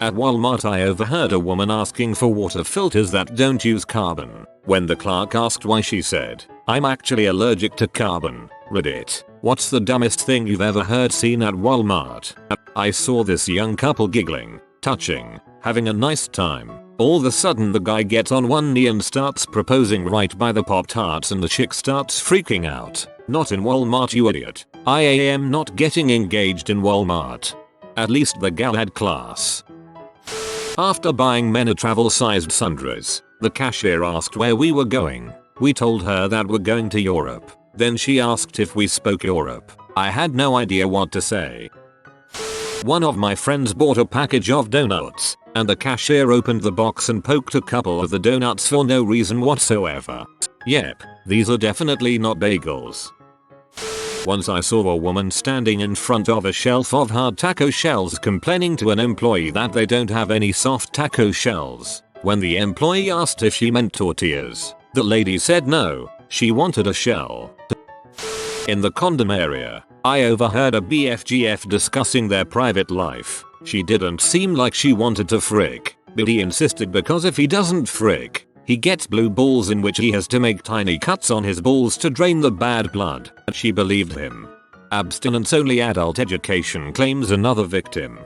At Wal-Mart I overheard a woman asking for water filters that don't use carbon. When the clerk asked why, she said, "I'm actually allergic to carbon." Reddit. What's the dumbest thing you've ever heard seen at Wal-Mart? I saw this young couple giggling, touching, having a nice time. All of a sudden the guy gets on one knee and starts proposing right by the Pop-Tarts and the chick starts freaking out. Not in Wal-Mart, you idiot. I am not getting engaged in Wal-Mart. At least the gal had class. After buying men a travel-sized sundries, the cashier asked where we were going. We told her that we're going to Europe. Then she asked if we spoke Europe. I had no idea what to say. One of my friends bought a package of donuts, and the cashier opened the box and poked a couple of the donuts for no reason whatsoever. Yep, these are definitely not bagels. Once I saw a woman standing in front of a shelf of hard taco shells complaining to an employee that they don't have any soft taco shells. When the employee asked if she meant tortillas, the lady said no, she wanted a shell. In the condom area, I overheard a BFGF discussing their private life. She didn't seem like she wanted to frick, but he insisted because if he doesn't frick, he gets blue balls in which he has to make tiny cuts on his balls to drain the bad blood. She believed him. Abstinence-only adult education, claims another victim.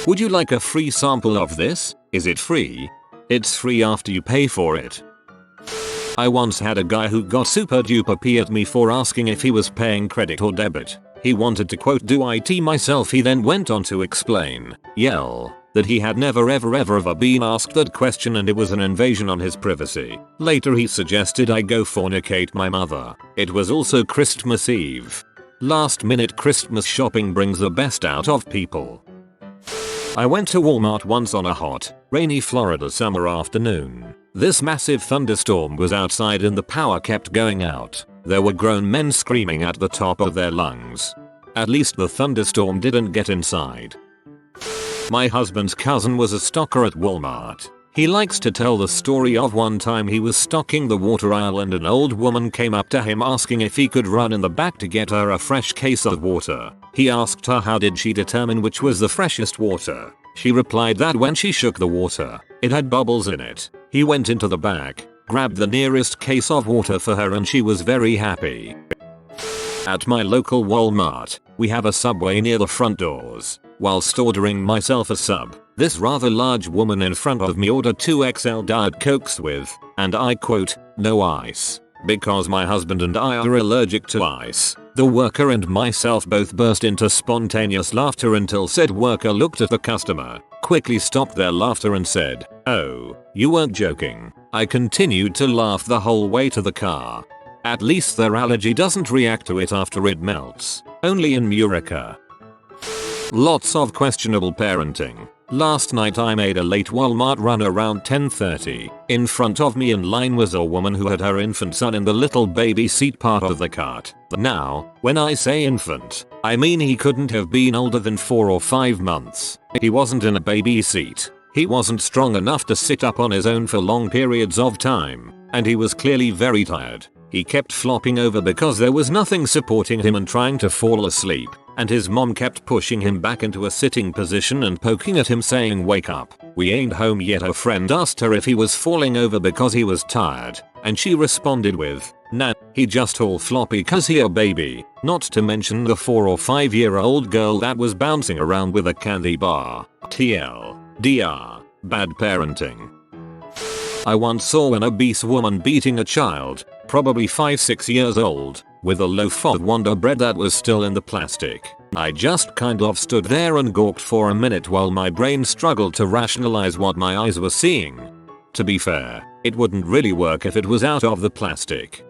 Would you like a free sample of this? Is it free? It's free after you pay for it. I once had a guy who got super duper pee at me for asking if he was paying credit or debit. He wanted to quote "do it myself." He then went on to explain, that he had never ever been asked that question and it was an invasion on his privacy. Later he suggested I go fornicate my mother. It was also Christmas Eve. Last minute Christmas shopping brings the best out of people. I went to Wal-Mart once on a hot, rainy Florida summer afternoon. This massive thunderstorm was outside and the power kept going out. There were grown men screaming at the top of their lungs. At least the thunderstorm didn't get inside. My husband's cousin was a stocker at Wal-Mart. He likes to tell the story of one time he was stocking the water aisle and an old woman came up to him asking if he could run in the back to get her a fresh case of water. He asked her how did she determine which was the freshest water. She replied that when she shook the water, it had bubbles in it. He went into the back, grabbed the nearest case of water for her and she was very happy. At my local Wal-Mart, we have a Subway near the front doors. Whilst ordering myself a sub, this rather large woman in front of me ordered 2 XL Diet Cokes with, and I quote, "no ice." Because my husband and I are allergic to ice, the worker and myself both burst into spontaneous laughter until said worker looked at the customer, quickly stopped their laughter and said, "Oh, you weren't joking." I continued to laugh the whole way to the car. At least their allergy doesn't react to it after it melts. Only in Murica. Lots of questionable parenting. Last night I made a late Wal-Mart run around 10:30. In front of me in line was a woman who had her infant son in the little baby seat part of the cart. Now, when I say infant, I mean he couldn't have been older than 4 or 5 months. He wasn't in a baby seat. He wasn't strong enough to sit up on his own for long periods of time, and he was clearly very tired. He kept flopping over because there was nothing supporting him and trying to fall asleep, and his mom kept pushing him back into a sitting position and poking at him saying "wake up, we ain't home yet." A friend asked her if he was falling over because he was tired, and she responded with, "Nah, he just all floppy cause he a baby." Not to mention the 4 or 5-year-old girl that was bouncing around with a candy bar. TLDR, bad parenting. I once saw an obese woman beating a child, probably 5-6 years old, with a loaf of Wonder Bread that was still in the plastic. I just kind of stood there and gawked for a minute while my brain struggled to rationalize what my eyes were seeing. To be fair, it wouldn't really work if it was out of the plastic.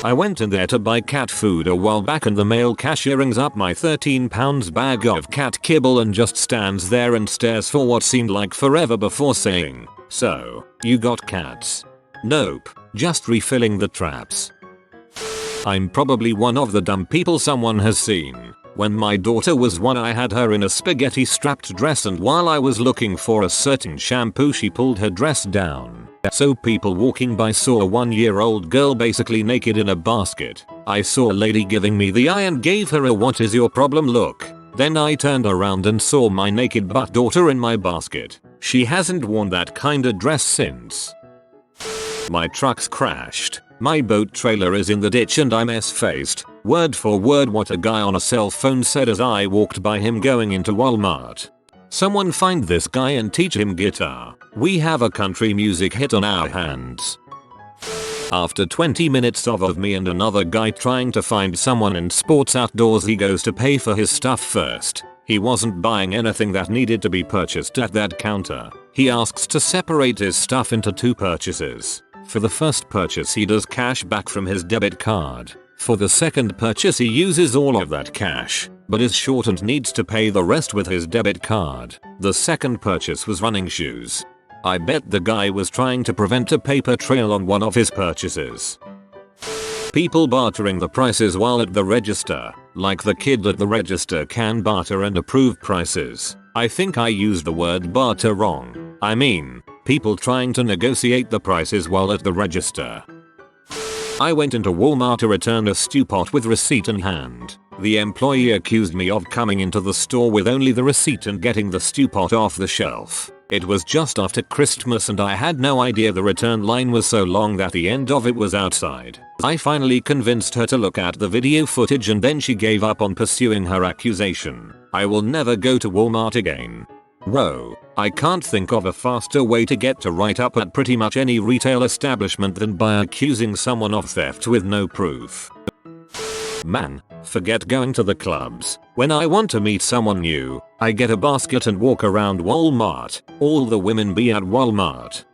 I went in there to buy cat food a while back and the male cashier rings up my 13 pounds bag of cat kibble and just stands there and stares for what seemed like forever before saying, "So, you got cats?" Nope, just refilling the traps. I'm probably one of the dumb people someone has seen. When my daughter was 1 I had her in a spaghetti strapped dress and while I was looking for a certain shampoo she pulled her dress down. So people walking by saw a 1-year-old girl basically naked in a basket. I saw a lady giving me the eye and gave her a "what is your problem" look. Then I turned around and saw my naked butt daughter in my basket. She hasn't worn that kinda dress since. My truck's crashed. My boat trailer is in the ditch and I'm S-faced. Word for word what a guy on a cell phone said as I walked by him going into Wal-Mart. Someone find this guy and teach him guitar. We have a country music hit on our hands. After 20 minutes of me and another guy trying to find someone in Sports Outdoors, he goes to pay for his stuff first. He wasn't buying anything that needed to be purchased at that counter. He asks to separate his stuff into 2 purchases. For the first purchase he does cash back from his debit card. For the second purchase he uses all of that cash, but is short and needs to pay the rest with his debit card. The second purchase was running shoes. I bet the guy was trying to prevent a paper trail on one of his purchases. People bartering the prices while at the register. Like the kid at the register can barter and approve prices. I think I used the word barter wrong. I mean, people trying to negotiate the prices while at the register. I went into Walmart to return a stew pot with receipt in hand. The employee accused me of coming into the store with only the receipt and getting the stew pot off the shelf. It was just after Christmas and I had no idea the return line was so long that the end of it was outside. I finally convinced her to look at the video footage and then she gave up on pursuing her accusation. I will never go to Walmart again. Whoa, I can't think of a faster way to get to write up at pretty much any retail establishment than by accusing someone of theft with no proof. Man, forget going to the clubs. When I want to meet someone new, I get a basket and walk around Walmart. All the women be at Walmart.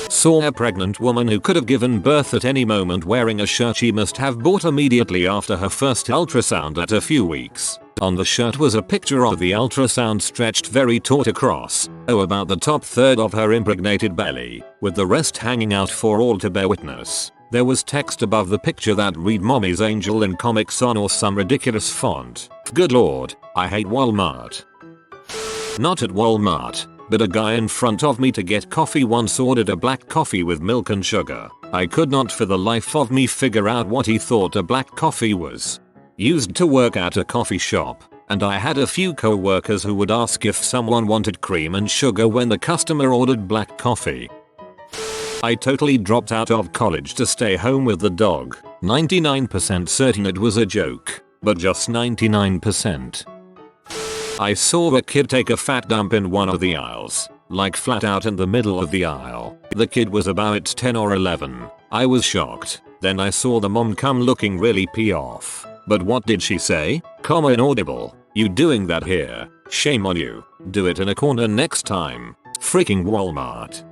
Saw a pregnant woman who could have given birth at any moment wearing a shirt she must have bought immediately after her first ultrasound at a few weeks. On the shirt was a picture of the ultrasound stretched very taut across, about the top third of her impregnated belly, with the rest hanging out for all to bear witness. There was text above the picture that read "Mommy's Angel" in Comic Sans or some ridiculous font. Good lord, I hate Walmart. Not at Walmart, but a guy in front of me to get coffee once ordered a black coffee with milk and sugar. I could not for the life of me figure out what he thought a black coffee was. Used to work at a coffee shop, and I had a few co-workers who would ask if someone wanted cream and sugar when the customer ordered black coffee. I totally dropped out of college to stay home with the dog, 99% certain it was a joke, but just 99%. I saw a kid take a fat dump in one of the aisles, like flat out in the middle of the aisle. The kid was about 10 or 11. I was shocked. Then I saw the mom come looking really pee off. But what did she say? Inaudible. You doing that here? Shame on you. Do it in a corner next time. Freaking Walmart.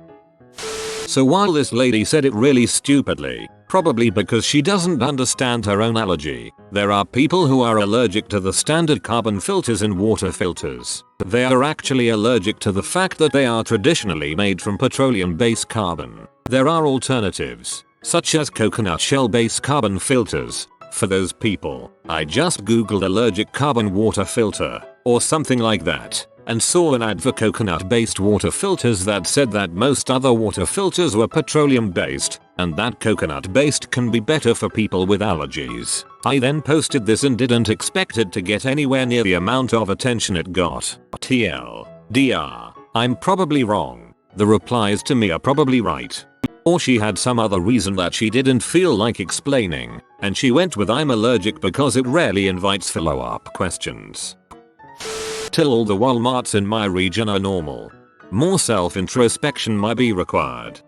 So while this lady said it really stupidly, probably because she doesn't understand her own allergy, there are people who are allergic to the standard carbon filters in water filters. They are actually allergic to the fact that they are traditionally made from petroleum-based carbon. There are alternatives, such as coconut shell-based carbon filters. For those people, I just googled allergic carbon water filter, or something like that, and saw an ad for coconut-based water filters that said that most other water filters were petroleum-based, and that coconut-based can be better for people with allergies. I then posted this and didn't expect it to get anywhere near the amount of attention it got. TLDR, I'm probably wrong. The replies to me are probably right. Or she had some other reason that she didn't feel like explaining, and she went with "I'm allergic" because it rarely invites follow-up questions. Till all the Walmarts in my region are normal. More self-introspection might be required.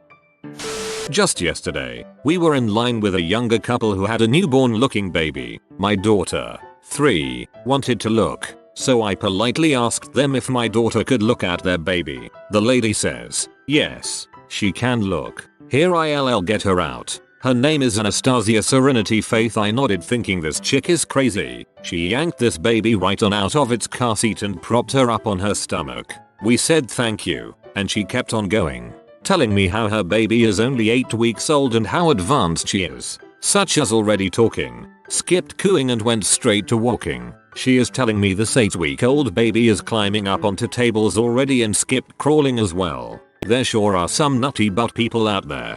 Just yesterday, we were in line with a younger couple who had a newborn-looking baby. My daughter, 3, wanted to look, so I politely asked them if my daughter could look at their baby. The lady says, "Yes, she can look." Here I'll get her out. Her name is Anastasia Serenity Faith. I nodded thinking this chick is crazy. She yanked this baby right on out of its car seat and propped her up on her stomach. We said thank you, and she kept on going, telling me how her baby is only 8 weeks old and how advanced she is, such as already talking, skipped cooing and went straight to walking. She is telling me this 8-week-old baby is climbing up onto tables already and skipped crawling as well. There sure are some nutty butt people out there.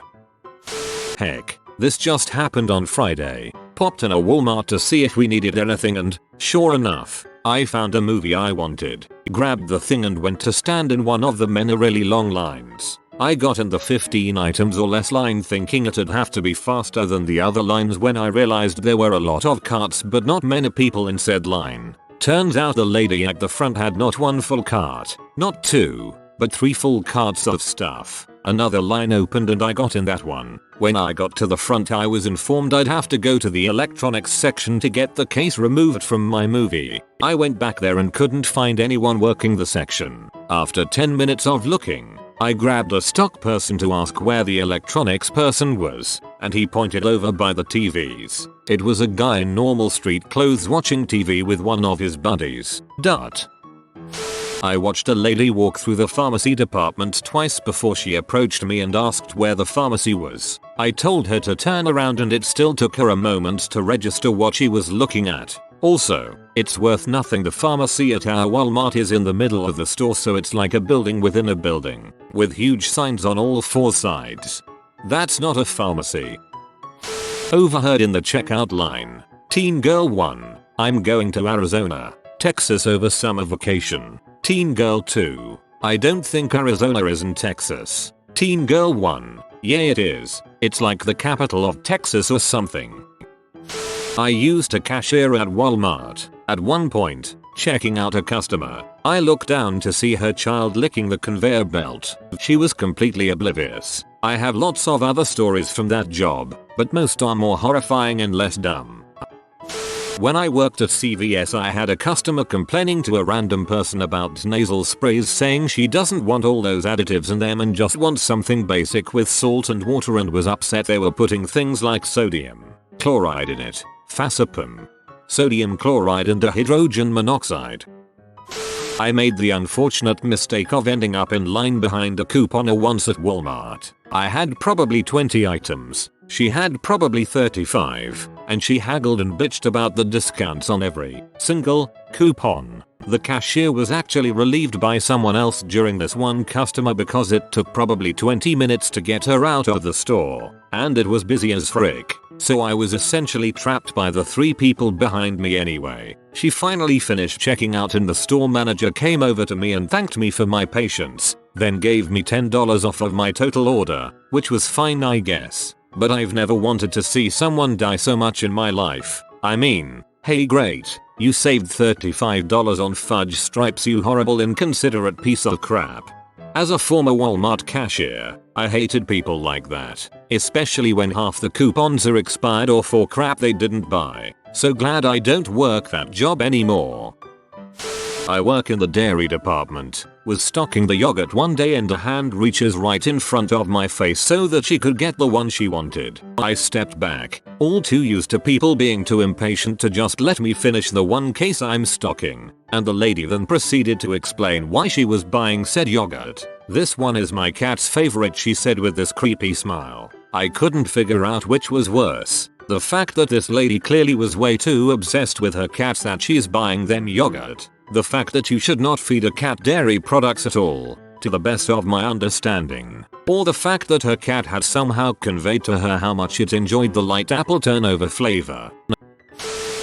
Heck, this just happened on Friday. Popped in a Walmart to see if we needed anything and, sure enough, I found a movie I wanted, grabbed the thing and went to stand in one of the many really long lines. I got in the 15 items or less line thinking it'd have to be faster than the other lines when I realized there were a lot of carts but not many people in said line. Turns out the lady at the front had not one full cart, not two, but 3 full carts of stuff. Another line opened and I got in that one. When I got to the front I was informed I'd have to go to the electronics section to get the case removed from my movie. I went back there and couldn't find anyone working the section. After 10 minutes of looking, I grabbed a stock person to ask where the electronics person was, and he pointed over by the TVs. It was a guy in normal street clothes watching TV with one of his buddies. I watched a lady walk through the pharmacy department twice before she approached me and asked where the pharmacy was. I told her to turn around and it still took her a moment to register what she was looking at. Also, it's worth nothing, the pharmacy at our Wal-Mart is in the middle of the store, so it's like a building within a building, with huge signs on all 4 sides. That's not a pharmacy. Overheard in the checkout line. Teen girl 1. I'm going to Arizona, Texas over summer vacation. Teen girl 2. I don't think Arizona is in Texas. Teen girl 1. Yeah it is. It's like the capital of Texas or something. I used a cashier at Wal-Mart. At one point, checking out a customer, I looked down to see her child licking the conveyor belt. She was completely oblivious. I have lots of other stories from that job, but most are more horrifying and less dumb. When I worked at CVS I had a customer complaining to a random person about nasal sprays, saying she doesn't want all those additives in them and just wants something basic with salt and water, and was upset they were putting things like sodium chloride in it, fascipam, sodium chloride and dihydrogen monoxide. I made the unfortunate mistake of ending up in line behind a couponer once at Walmart. I had probably 20 items. She had probably 35, and she haggled and bitched about the discounts on every single coupon. The cashier was actually relieved by someone else during this one customer because it took probably 20 minutes to get her out of the store, and it was busy as frick. So I was essentially trapped by the 3 people behind me anyway. She finally finished checking out and the store manager came over to me and thanked me for my patience, then gave me $10 off of my total order, which was fine I guess. But I've never wanted to see someone die so much in my life. I mean, hey great, you saved $35 on fudge stripes, you horrible inconsiderate piece of crap. As a former Walmart cashier, I hated people like that, especially when half the coupons are expired or for crap they didn't buy. So glad I don't work that job anymore. I work in the dairy department. Was stocking the yogurt one day and a hand reaches right in front of my face so that she could get the one she wanted. I stepped back, all too used to people being too impatient to just let me finish the one case I'm stocking, and the lady then proceeded to explain why she was buying said yogurt. This one is my cat's favorite, she said with this creepy smile. I couldn't figure out which was worse. The fact that this lady clearly was way too obsessed with her cats that she's buying them yogurt. The fact that you should not feed a cat dairy products at all, to the best of my understanding. Or the fact that her cat had somehow conveyed to her how much it enjoyed the light apple turnover flavor.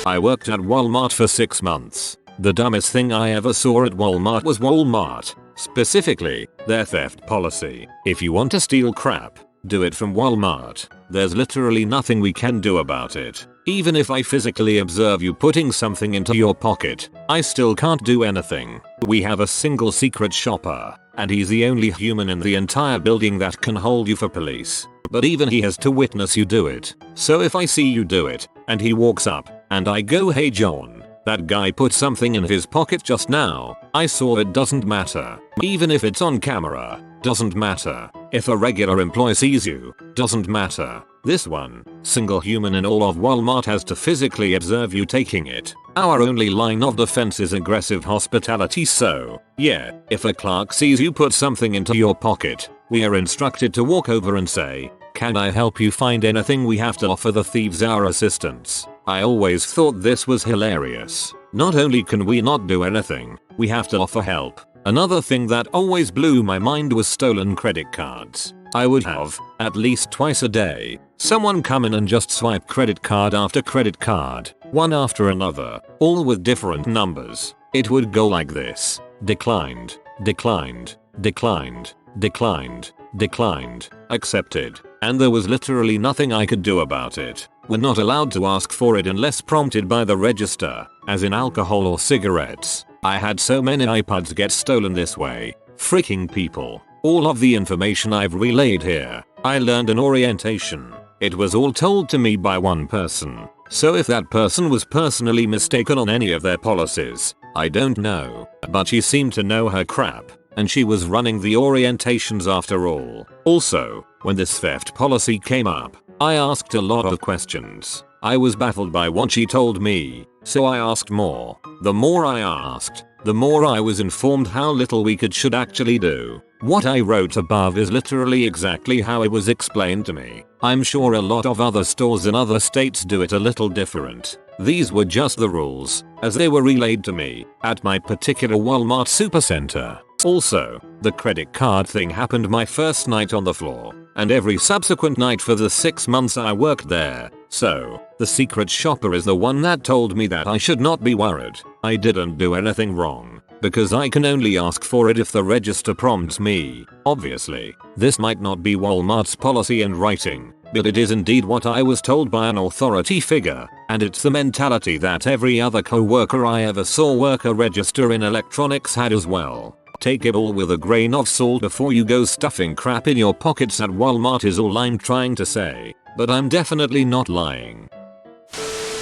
I worked at Walmart for 6 months. The dumbest thing I ever saw at Walmart was Walmart, specifically, their theft policy. If you want to steal crap, do it from Walmart. There's literally nothing we can do about it. Even if I physically observe you putting something into your pocket, I still can't do anything. We have a single secret shopper, and he's the only human in the entire building that can hold you for police. But even he has to witness you do it. So if I see you do it, and he walks up, and I go, hey John, that guy put something in his pocket just now, I saw it, doesn't matter. Even if it's on camera, doesn't matter. If a regular employee sees you, doesn't matter. This one single human in all of Walmart has to physically observe you taking it. Our only line of defense is aggressive hospitality, so yeah, if a clerk sees you put something into your pocket, we are instructed to walk over and say, can I help you find anything? We have to offer the thieves our assistance. I always thought this was hilarious. Not only can we not do anything, we have to offer help. Another thing that always blew my mind was stolen credit cards. I would have, at least twice a day, someone come in and just swipe credit card after credit card. one after another, all with different numbers. It would go like this: declined, declined, declined, declined, declined, accepted, and there was literally nothing I could do about it. We're not allowed to ask for it unless prompted by the register, as in alcohol or cigarettes. I had so many iPods get stolen this way. Freaking people. All of the information I've relayed here, I learned in orientation. It was all told to me by one person. So if that person was personally mistaken on any of their policies, I don't know. But she seemed to know her crap, and she was running the orientations after all. Also, when this theft policy came up, I asked a lot of questions. I was baffled by what she told me, so I asked more. The more I asked, the more I was informed how little we should actually do. What I wrote above is literally exactly how it was explained to me. I'm sure a lot of other stores in other states do it a little different. These were just the rules, as they were relayed to me, at my particular Wal-Mart supercenter. Also, the credit card thing happened my first night on the floor, and every subsequent night for the 6 months I worked there. So, the secret shopper is the one that told me that I should not be worried. I didn't do anything wrong, because I can only ask for it if the register prompts me. Obviously, this might not be Walmart's policy and writing, but it is indeed what I was told by an authority figure, and it's the mentality that every other co-worker I ever saw work a register in electronics had as well. Take it all with a grain of salt before you go stuffing crap in your pockets at Walmart is all I'm trying to say, but I'm definitely not lying.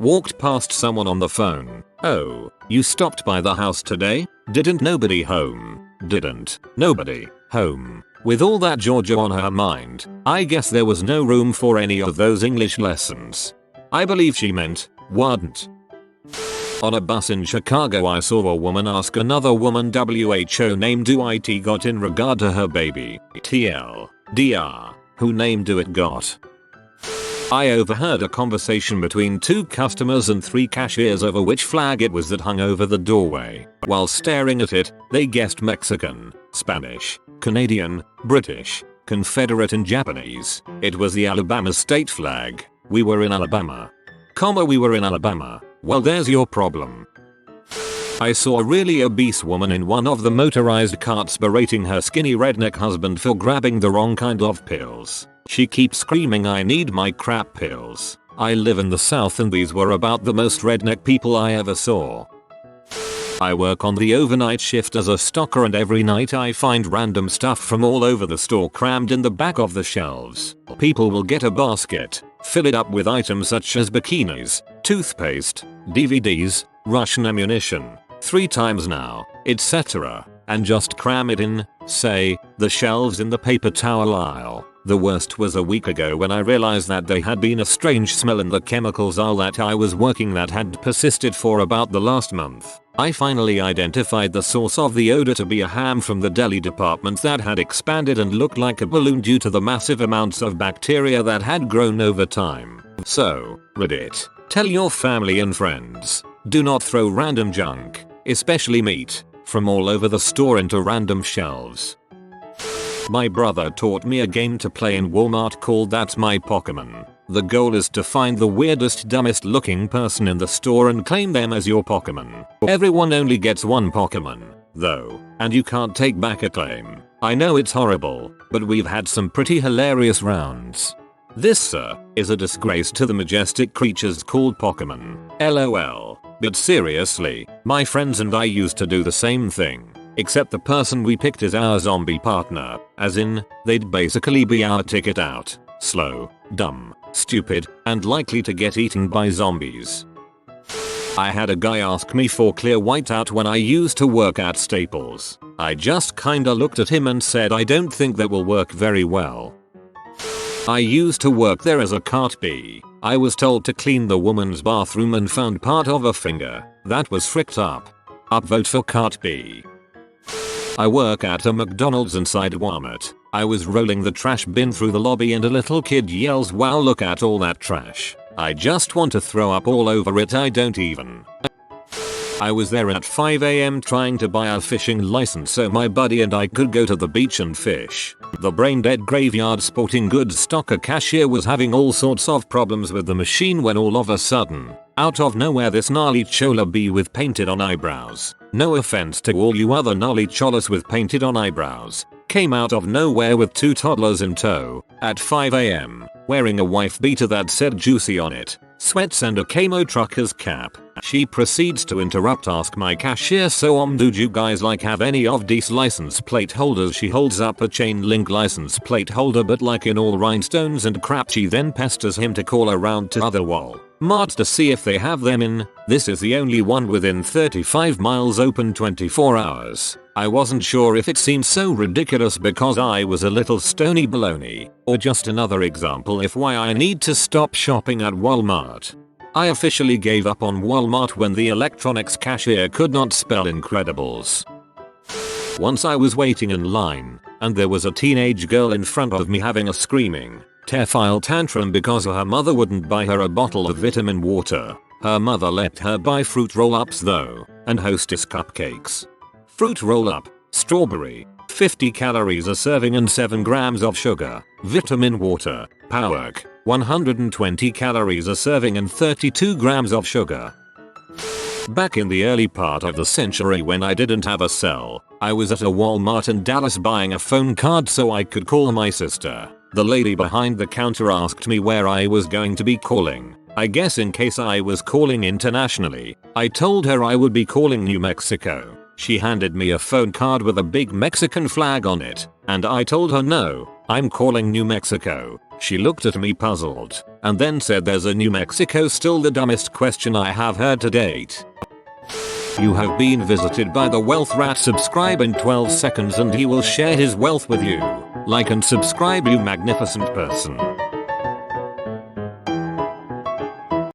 Walked past someone on the phone. Oh, you stopped by the house today? Didn't nobody home? Didn't nobody home? With all that Georgia on her mind, I guess there was no room for any of those English lessons. I believe she meant, wasn't. On a bus in Chicago I saw a woman ask another woman WHO name do it got in regard to her baby, TLDR, who name do it got. I overheard a conversation between 2 customers and 3 cashiers over which flag it was that hung over the doorway. While staring at it, they guessed Mexican, Spanish, Canadian, British, Confederate and Japanese. It was the Alabama state flag. We were in Alabama. We were in Alabama. Well, there's your problem. I saw a really obese woman in one of the motorized carts berating her skinny redneck husband for grabbing the wrong kind of pills. She keeps screaming, I need my crap pills. I live in the South and these were about the most redneck people I ever saw. I work on the overnight shift as a stocker and every night I find random stuff from all over the store crammed in the back of the shelves. People will get a basket, fill it up with items such as bikinis, toothpaste, DVDs, Russian ammunition, 3 times now, etc., and just cram it in, say, the shelves in the paper towel aisle. The worst was a week ago when I realized that there had been a strange smell in the chemicals aisle that I was working that had persisted for about the last month. I finally identified the source of the odor to be a ham from the deli department that had expanded and looked like a balloon due to the massive amounts of bacteria that had grown over time. So, Reddit, tell your family and friends, do not throw random junk, especially meat, from all over the store into random shelves. My brother taught me a game to play in Walmart called That's My Pokemon. The goal is to find the weirdest, dumbest looking person in the store and claim them as your Pokemon. Everyone only gets 1 Pokemon, though, and you can't take back a claim. I know it's horrible, but we've had some pretty hilarious rounds. This, sir, is a disgrace to the majestic creatures called Pokemon. LOL. But seriously, my friends and I used to do the same thing. Except the person we picked is our zombie partner, as in, they'd basically be our ticket out. Slow, dumb, stupid, and likely to get eaten by zombies. I had a guy ask me for clear whiteout when I used to work at Staples. I just kinda looked at him and said I don't think that will work very well. I used to work there as a cart B. I was told to clean the woman's bathroom and found part of a finger. That was fricked up. Upvote for cart B. I work at a McDonald's inside Wal-Mart. I was rolling the trash bin through the lobby and a little kid yells, wow, look at all that trash. I just want to throw up all over it. I don't even. I was there at 5 AM trying to buy a fishing license so my buddy and I could go to the beach and fish. The brain dead graveyard sporting goods stocker cashier was having all sorts of problems with the machine when all of a sudden, Out of nowhere this gnarly chola bee with painted on eyebrows, no offense to all you other gnarly cholas with painted on eyebrows, came out of nowhere with 2 toddlers in tow, at 5 AM, wearing a wife beater that said juicy on it, sweats and a camo trucker's cap. She proceeds to interrupt, ask my cashier, so do you guys like have any of these license plate holders? She holds up a chain link license plate holder but like in all rhinestones and crap. She then pesters him to call around to other Wal-Mart to see if they have them in. This is the only one within 35 miles, open 24 hours. I wasn't sure if it seemed so ridiculous because I was a little stony baloney, or just another example of why I need to stop shopping at Wal-Mart. I officially gave up on Wal-Mart when the electronics cashier could not spell Incredibles. Once I was waiting in line, and there was a teenage girl in front of me having a screaming, terrified tantrum because her mother wouldn't buy her a bottle of vitamin water. Her mother let her buy fruit roll-ups though, and Hostess cupcakes. Fruit roll-up, strawberry, 50 calories a serving and 7 grams of sugar. Vitamin water, Powerk, 120 calories a serving and 32 grams of sugar. Back in the early part of the century when I didn't have a cell, I was at a Wal-Mart in Dallas buying a phone card so I could call my sister. The lady behind the counter asked me where I was going to be calling. I guess in case I was calling internationally. I told her I would be calling New Mexico. She handed me a phone card with a big Mexican flag on it, and I told her no, I'm calling New Mexico. She looked at me puzzled, and then said there's a New Mexico. Still the dumbest question I have heard to date. You have been visited by the wealth rat. Subscribe in 12 seconds and he will share his wealth with you. Like and subscribe, you magnificent person.